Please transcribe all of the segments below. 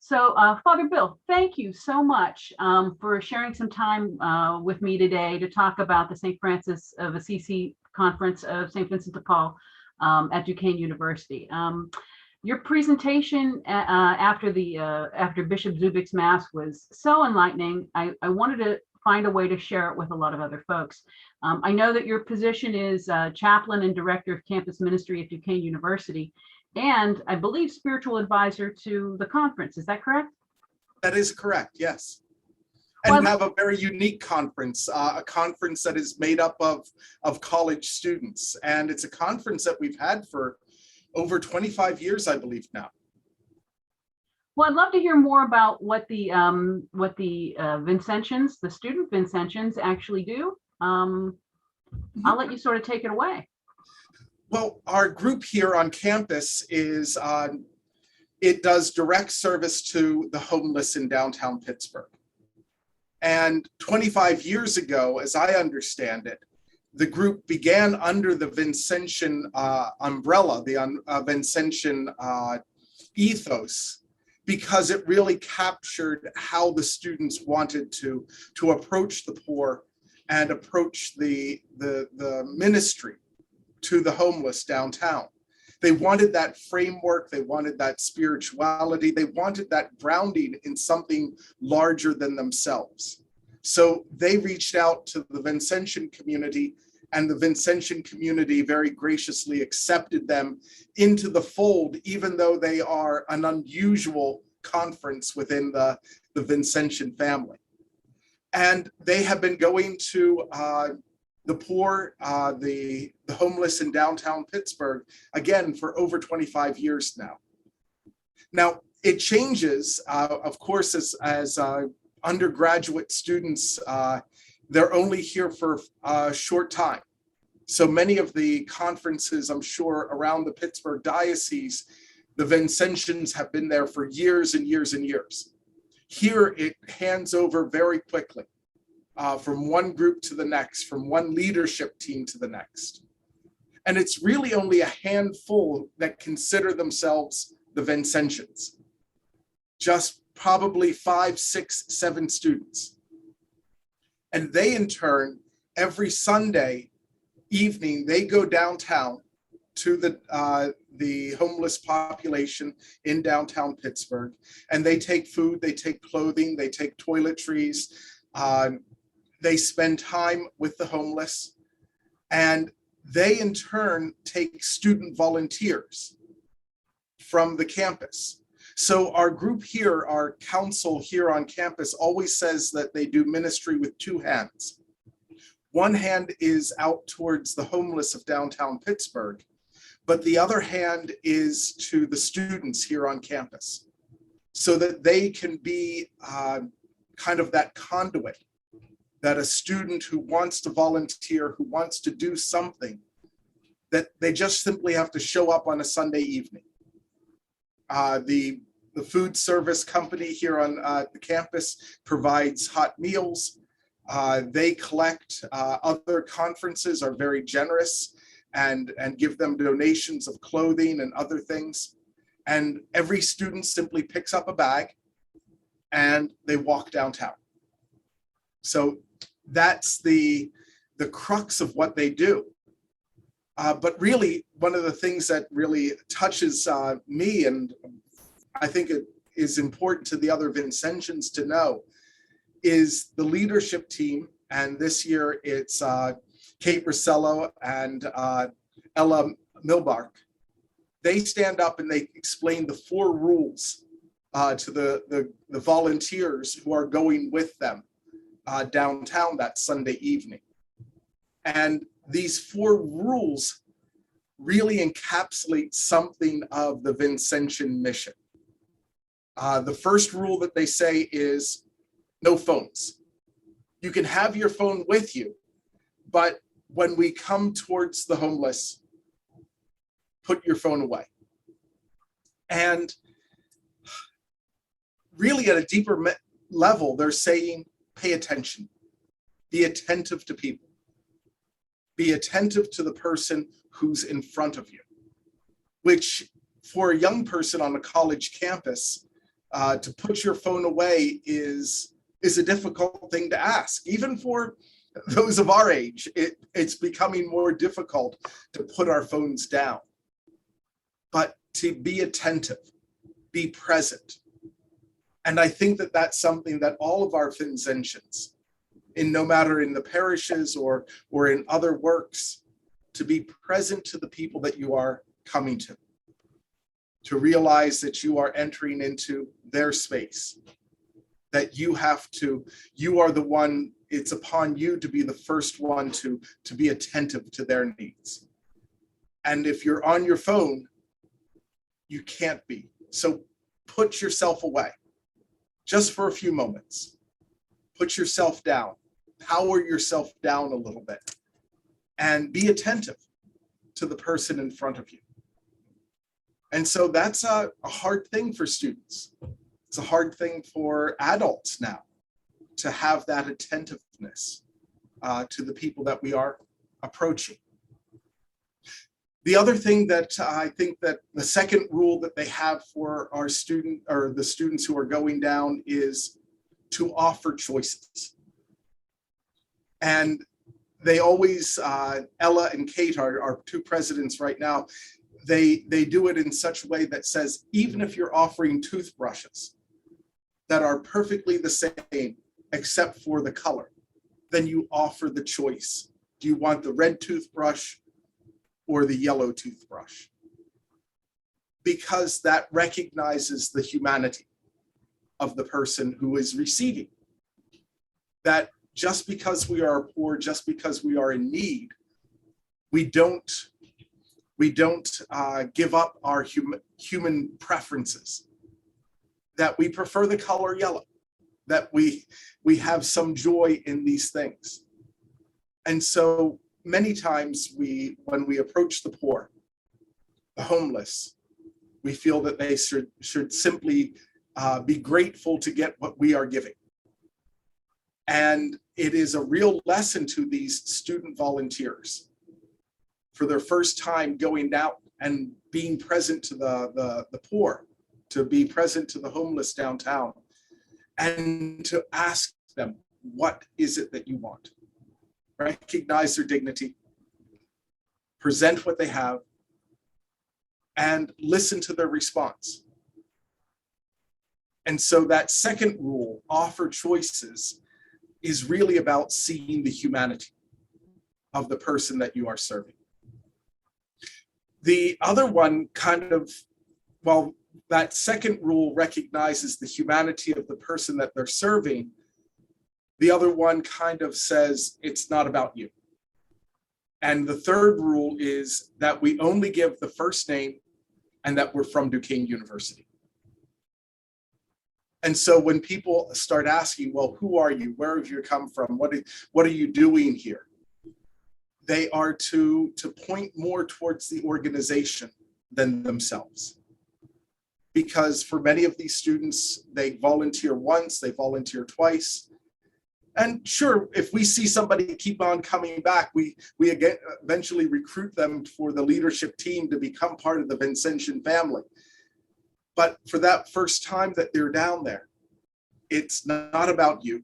So, Father Bill, thank you so much for sharing some time with me today to talk about the St. Francis of Assisi Conference of St. Vincent de Paul at Duquesne University. Your presentation after Bishop Zubik's Mass was so enlightening. I wanted to find a way to share it with a lot of other folks. I know that your position is chaplain and director of campus ministry at Duquesne University, and I believe spiritual advisor to the conference. Is that correct? That is correct, yes. And we have a very unique conference, a conference that is made up of college students. And it's a conference that we've had for over 25 years, I believe now. Well, I'd love to hear more about what the Vincentians, the student Vincentians actually do. I'll let you sort of take it away. Well, our group here on campus it does direct service to the homeless in downtown Pittsburgh. And 25 years ago, as I understand it, the group began under the Vincentian umbrella, the Vincentian ethos, because it really captured how the students wanted to approach the poor and approach the ministry to the homeless downtown. They wanted that framework, they wanted that spirituality, they wanted that grounding in something larger than themselves. So they reached out to the Vincentian community, and the Vincentian community very graciously accepted them into the fold, even though they are an unusual conference within the Vincentian family. And they have been going to the poor, the homeless in downtown Pittsburgh, again, for over 25 years now. Now, it changes, of course, as undergraduate students, they're only here for a short time. So many of the conferences, I'm sure, around the Pittsburgh diocese, the Vincentians have been there for years and years and years. Here, it hands over very quickly. From one group to the next, from one leadership team to the next. And it's really only a handful that consider themselves the Vincentians. Just probably 5, 6, 7 students. And they, in turn, every Sunday evening, they go downtown to the homeless population in downtown Pittsburgh. And they take food, they take clothing, they take toiletries, they spend time with the homeless, and they in turn take student volunteers from the campus. So our group here, our council here on campus, always says that they do ministry with 2 hands. One hand is out towards the homeless of downtown Pittsburgh, but the other hand is to the students here on campus, so that they can be kind of that conduit, that a student who wants to volunteer, who wants to do something, that they just simply have to show up on a Sunday evening. The food service company here on the campus provides hot meals. They collect, other conferences are very generous and give them donations of clothing and other things. And every student simply picks up a bag and they walk downtown. So that's the crux of what they do. But really, one of the things that really touches me, and I think it is important to the other Vincentians to know, is the leadership team. And this year it's Kate Rossello and Ella Milbark. They stand up and they explain the 4 rules to the volunteers who are going with them downtown that Sunday evening. And these 4 rules really encapsulate something of the Vincentian mission. The first rule that they say is no phones. You can have your phone with you, but when we come towards the homeless, put your phone away. And really at a deeper level, they're saying, pay attention, be attentive to people, be attentive to the person who's in front of you, which for a young person on a college campus, To put your phone away is a difficult thing to ask. Even for those of our age, it's becoming more difficult to put our phones down. But to be attentive, be present. And I think that that's something that all of our Vincentians, no matter in the parishes or in other works, to be present to the people that you are coming to realize that you are entering into their space, that you are the one, it's upon you to be the first one to be attentive to their needs. And if you're on your phone, you can't be. So put yourself away just for a few moments. Put yourself down, power yourself down a little bit, and be attentive to the person in front of you. And so that's a hard thing for students. It's a hard thing for adults now to have that attentiveness to the people that we are approaching. The other thing that I think that the second rule that they have for our the students who are going down is to offer choices. And they always, Ella and Kate are our two presidents right now, they do it in such a way that says, even if you're offering toothbrushes that are perfectly the same except for the color, then you offer the choice. Do you want the red toothbrush or the yellow toothbrush? Because that recognizes the humanity of the person who is receiving. That just because we are poor, just because we are in need, we don't give up our human preferences, that we prefer the color yellow, that we have some joy in these things. And so many times when we approach the poor, the homeless, we feel that they should simply be grateful to get what we are giving. And it is a real lesson to these student volunteers for their first time going out and being present to the poor, to be present to the homeless downtown, and to ask them, what is it that you want? Recognize their dignity, present what they have, and listen to their response. And so that second rule, offer choices, is really about seeing the humanity of the person that you are serving. The other one while that second rule recognizes the humanity of the person that they're serving, the other one kind of says it's not about you. And the third rule is that we only give the first name and that we're from Duquesne University. And so when people start asking, well, who are you? Where have you come from? What are you doing here? They are to point more towards the organization than themselves. Because for many of these students, they volunteer once, they volunteer twice. And sure, if we see somebody keep on coming back, we again eventually recruit them for the leadership team to become part of the Vincentian family. But for that first time that they're down there, it's not about you.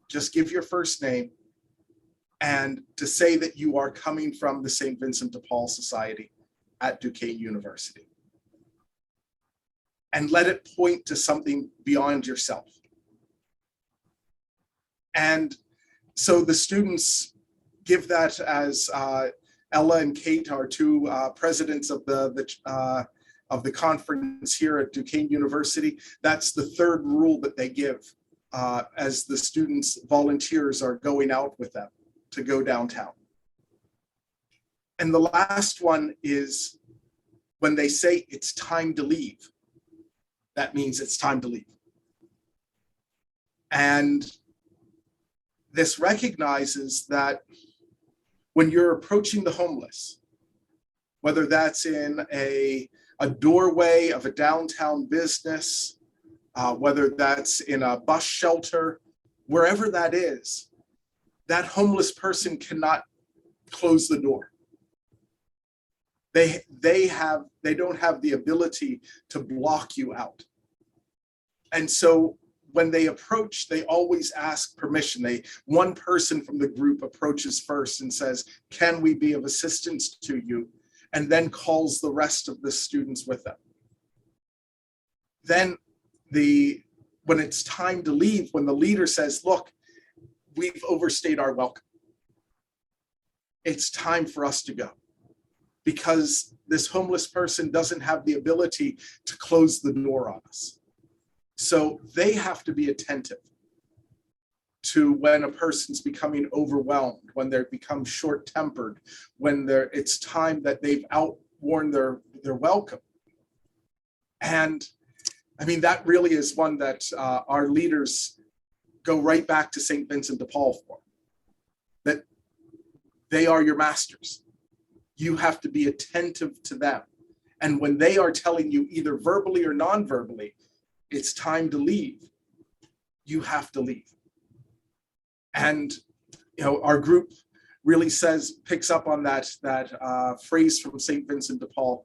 Just give your first name and to say that you are coming from the St. Vincent de Paul Society at Duquesne University. And let it point to something beyond yourself. And so the students give that as Ella and Kate are two presidents of the conference here at Duquesne University. That's the third rule that they give as the students, volunteers are going out with them to go downtown. And the last one is when they say it's time to leave, that means it's time to leave. And this recognizes that when you're approaching the homeless, whether that's in a doorway of a downtown business, whether that's in a bus shelter, wherever that is, that homeless person cannot close the door. They don't have the ability to block you out. And so when they approach, they always ask permission. One person from the group approaches first and says, "Can we be of assistance to you?" And then calls the rest of the students with them. Then when it's time to leave, when the leader says, "Look, we've overstayed our welcome. It's time for us to go," because this homeless person doesn't have the ability to close the door on us. So they have to be attentive to when a person's becoming overwhelmed, when they become short-tempered, when it's time that they've outworn their welcome. And I mean, that really is one that our leaders go right back to St. Vincent de Paul for, that they are your masters. You have to be attentive to them. And when they are telling you either verbally or non-verbally, it's time to leave, you have to leave. And our group really picks up on that phrase from St. Vincent de Paul.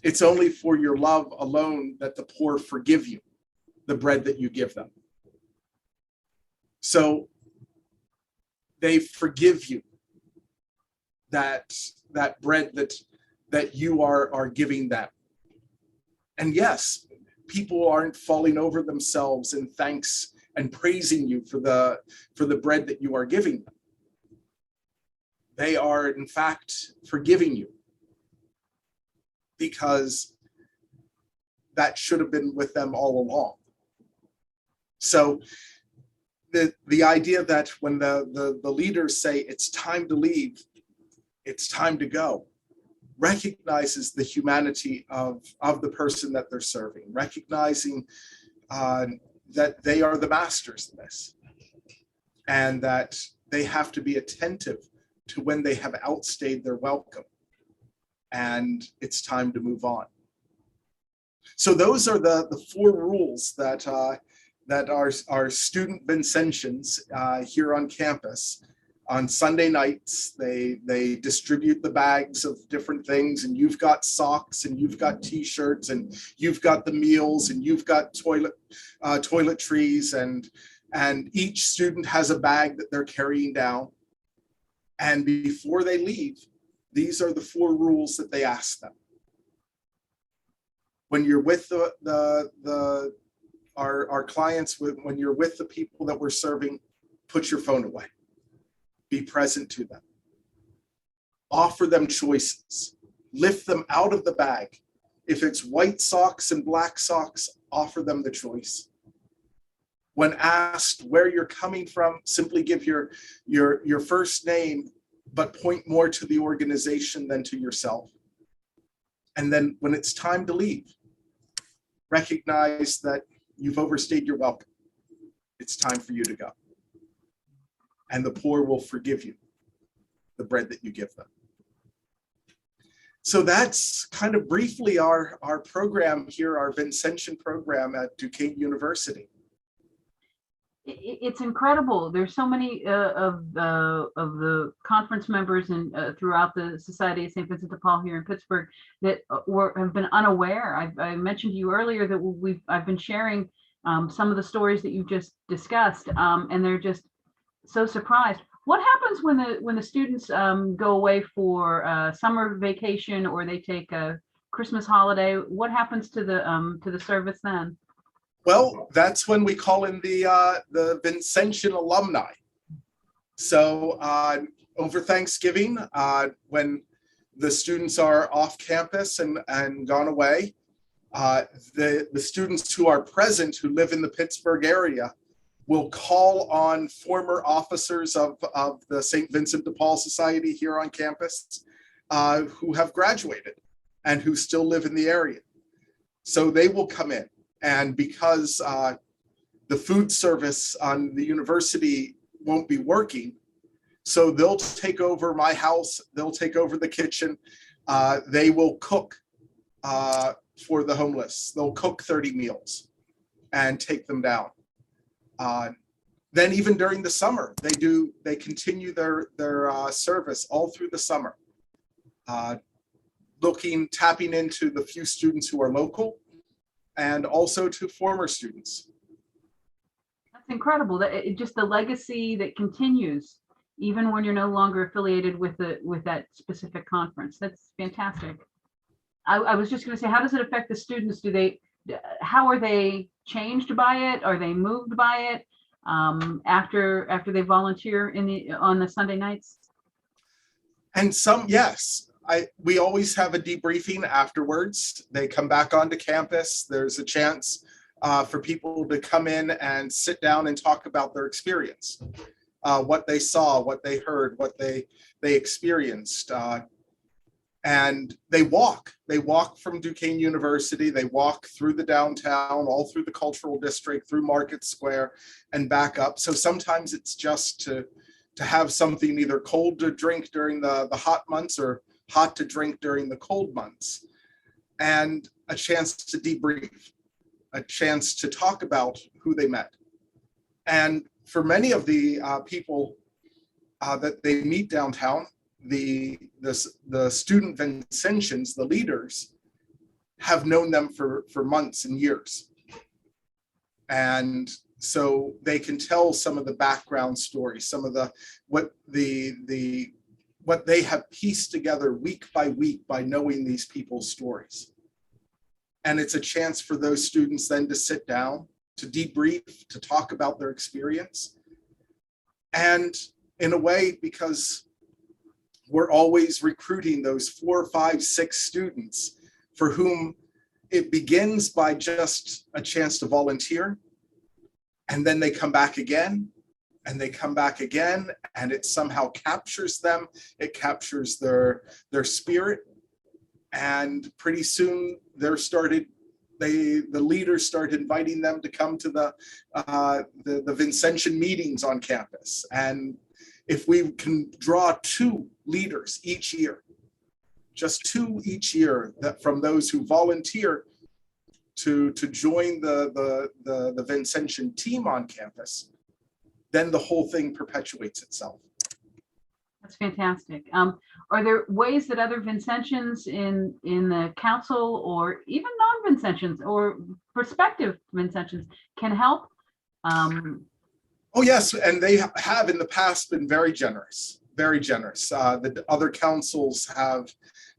It's only for your love alone that the poor forgive you the bread that you give them. So they forgive you that bread that you are giving them. And yes, people aren't falling over themselves in thanks and praising you for the bread that you are giving them. They are, in fact, forgiving you, because that should have been with them all along. So the idea that when the leaders say it's time to leave, it's time to go, recognizes the humanity of the person that they're serving, recognizing that they are the masters in this, and that they have to be attentive to when they have outstayed their welcome and it's time to move on. So those are the 4 rules that our student Vincentians here on campus. On Sunday nights, they distribute the bags of different things, and you've got socks, and you've got t-shirts, and you've got the meals, and you've got toiletries, and each student has a bag that they're carrying down. And before they leave, these are the 4 rules that they ask them. When you're with our clients, when you're with the people that we're serving, put your phone away. Be present to them. Offer them choices. Lift them out of the bag. If it's white socks and black socks, offer them the choice. When asked where you're coming from, simply give your first name, but point more to the organization than to yourself. And then when it's time to leave, recognize that you've overstayed your welcome. It's time for you to go. And the poor will forgive you the bread that you give them. So that's kind of briefly our program here, our Vincentian program at Duquesne University. It's incredible. There's so many of the conference members and throughout the Society of St. Vincent de Paul here in Pittsburgh that have been unaware. I mentioned to you earlier that I've been sharing some of the stories that you just discussed, and they're just so surprised. What happens when the students go away for summer vacation, or they take a Christmas holiday? What happens to the service then? Well, that's when we call in the Vincentian alumni. So over Thanksgiving, when the students are off campus and gone away, the students who are present, who live in the Pittsburgh area, will call on former officers of the St. Vincent de Paul Society here on campus who have graduated and who still live in the area. So they will come in. And because the food service on the university won't be working, so they'll take over my house, they'll take over the kitchen, they will cook for the homeless. They'll cook 30 meals and take them down. Then even during the summer, they continue their service all through the summer, tapping into the few students who are local, and also to former students. That's incredible. Just the legacy that continues even when you're no longer affiliated with that specific conference. That's fantastic. I was just going to say, how does it affect the students? How are they changed by it? Are they moved by it after they volunteer on the Sunday nights? And some, yes. We always have a debriefing afterwards. They come back onto campus. There's a chance for people to come in and sit down and talk about their experience, what they saw, what they heard, what they experienced. And they walk from Duquesne University. They walk through the downtown, all through the cultural district, through Market Square, and back up. So sometimes it's just to have something either cold to drink during the hot months or hot to drink during the cold months, and a chance to debrief, a chance to talk about who they met. And for many of the people that they meet downtown, the student Vincentians, the leaders, have known them for months and years. And so they can tell some of the background stories, some of what they have pieced together week by week by knowing these people's stories. And it's a chance for those students then to sit down, to debrief, to talk about their experience. And in a way, because we're always recruiting those 4, 5, 6 students for whom it begins by just a chance to volunteer, and then they come back again, and they come back again, and it somehow captures them. It captures their spirit, and pretty soon the leaders start inviting them to come to the Vincentian meetings on campus. And if we can draw 2 leaders each year, just 2 each year, that from those who volunteer to join the Vincentian team on campus, then the whole thing perpetuates itself. That's fantastic. Are there ways that other Vincentians in the council, or even non-Vincentians or prospective Vincentians, can help? Oh yes, and they have in the past been very generous, very generous. The other councils have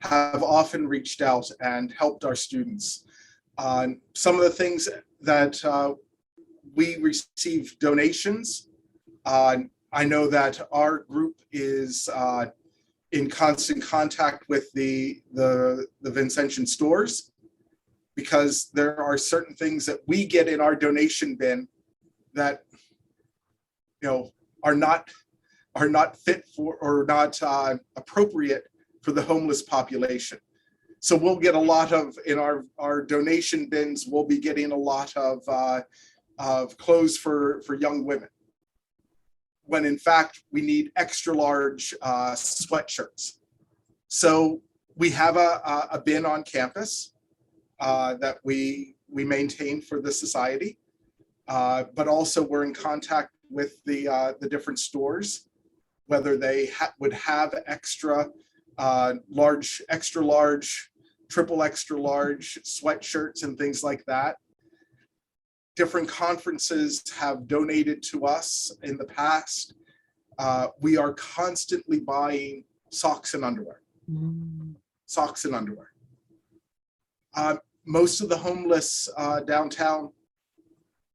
often reached out and helped our students. Some of the things that we receive donations. I know that our group is in constant contact with the Vincentian stores, because there are certain things that we get in our donation bin that are not fit for, or not appropriate for the homeless population. So we'll get a lot of, in our donation bins, we'll be getting a lot of clothes for young women, when in fact we need extra large sweatshirts. So we have a bin on campus that we maintain for the society, but also we're in contact with the different stores, whether they would have extra large, triple extra large sweatshirts and things like that. Different conferences have donated to us in the past. We are constantly buying socks and underwear. Socks and underwear. Most of the homeless downtown,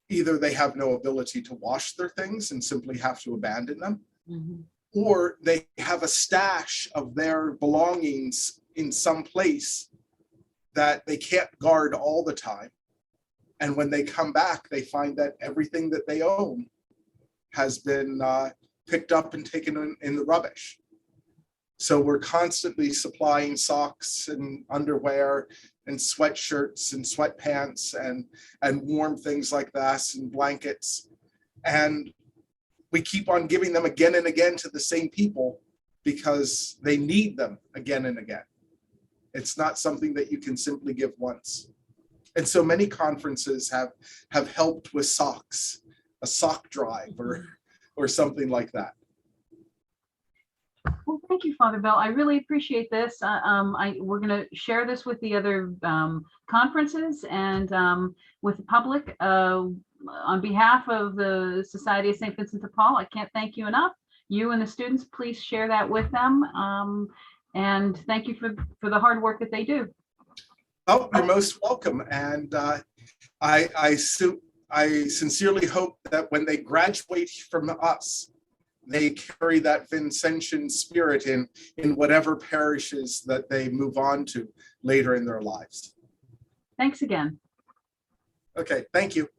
either they have no ability to wash their things and simply have to abandon them, or they have a stash of their belongings in some place that they can't guard all the time. And when they come back, they find that everything that they own has been picked up and taken in the rubbish. So we're constantly supplying socks and underwear and sweatshirts and sweatpants and warm things like that, and blankets. And we keep on giving them again and again to the same people because they need them again and again. It's not something that you can simply give once. And so many conferences have helped with socks, a sock drive or something like that. Well, thank you, Father Bill. I really appreciate this. We're going to share this with the other conferences and with the public. On behalf of the Society of St. Vincent de Paul, I can't thank you enough. You and the students, please share that with them. And thank you for the hard work that they do. Oh, you're most welcome. And I sincerely hope that when they graduate from us, they carry that Vincentian spirit in whatever parishes that they move on to later in their lives. Thanks again. Okay, thank you.